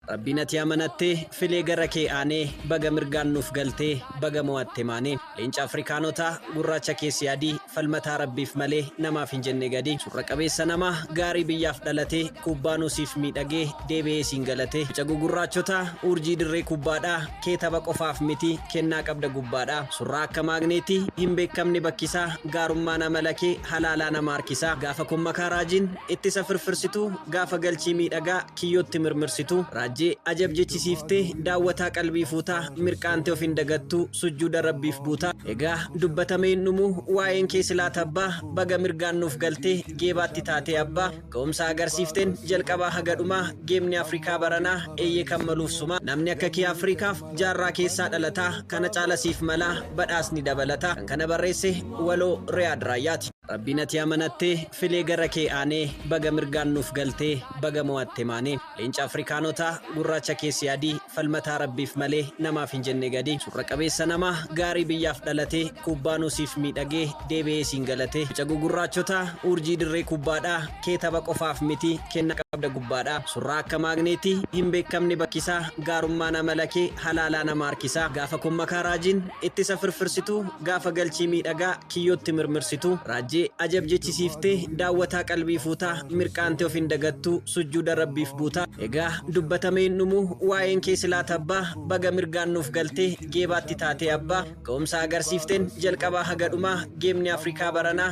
Rabbinati amanattee filee gara kee aanee baga mirgaan nuuf galtee baga mo'atte maanee leenca Afrikaanota gurraacha keessi adii falmataa rabbiif malee namaaf hin jenne gadi surra qabeessa namaa gaarii biyyaaf dhalatee kubbaa nuusiif miidhagee deebi'ee siin galatee bica gugurraachota urjii dirree kubbaadhaa kee tapha qofaaf miti kennaa qabda gubbaadhaa surraa akka maagneetii hin beekamne bakkisaa gaarummaa nama lakee halaalaa nama harkisaa gaafa kun makaa raajiin ittisa firfirsituu gaafa galchii miidhagaa kiyyootti mirmirsituu raajjee ajab jechisiiftee daawwataa qalbii fuutaa mirqaante of hin dagattuu sujjuuda rabbiif buutaa egaa dubbatamee hin dhumu waa'een kee silaa tabbaa baga mirgaan nuuf galtee geebaatti taatee abbaa ga'umsa agarsiifteen jalqabaa haga dhumaa geemni Afrikaa baranaa eeyyee kan maluuf sumaa namni akka kee Afrikaaf jaarraa keessaa dhalataa kana caalasiif malaa badhaasni dabalataa kan kana barreesse waloo Riyaad Raayyaati. Rabbinati amanattee filee gara kee aanee baga mirgaan nuuf galtee baga mo'atte maanee leenca Afrikaanota gurraacha keessi adii falmataa rabbiif malee namaaf hin jenne gadi surra qabeessa namaa gaarii biyyaaf dhalatee kubbaa nuusiif miidhagee deebi'ee siin galatee bica gugurraachota urjii dirree kubbaadhaa kee tapha qofaaf miti kenna qabda gubbaadhaa surraa akka maagneetii hin beekamne bakkisaa gaarummaa nama lakee halaalaa nama harkisaa gaafa kun makaa raajiin ittisa firfirsituu gaafa galchii miidhagaa kiyyootti mirmirsituu raajjee ajab jechisiiftee daawwataa qalbii fuutaa mirqaante of hin dagattuu sujjuuda rabbiif buutaa egaa dubbatamee hin dhumu waa'een kee silaa tabbaa baga mirgaan nuuf galtee geebaatti taatee abbaa ga'umsa agarsiifteen jalqabaa haga dhumaa geemni Afrikaa baranaa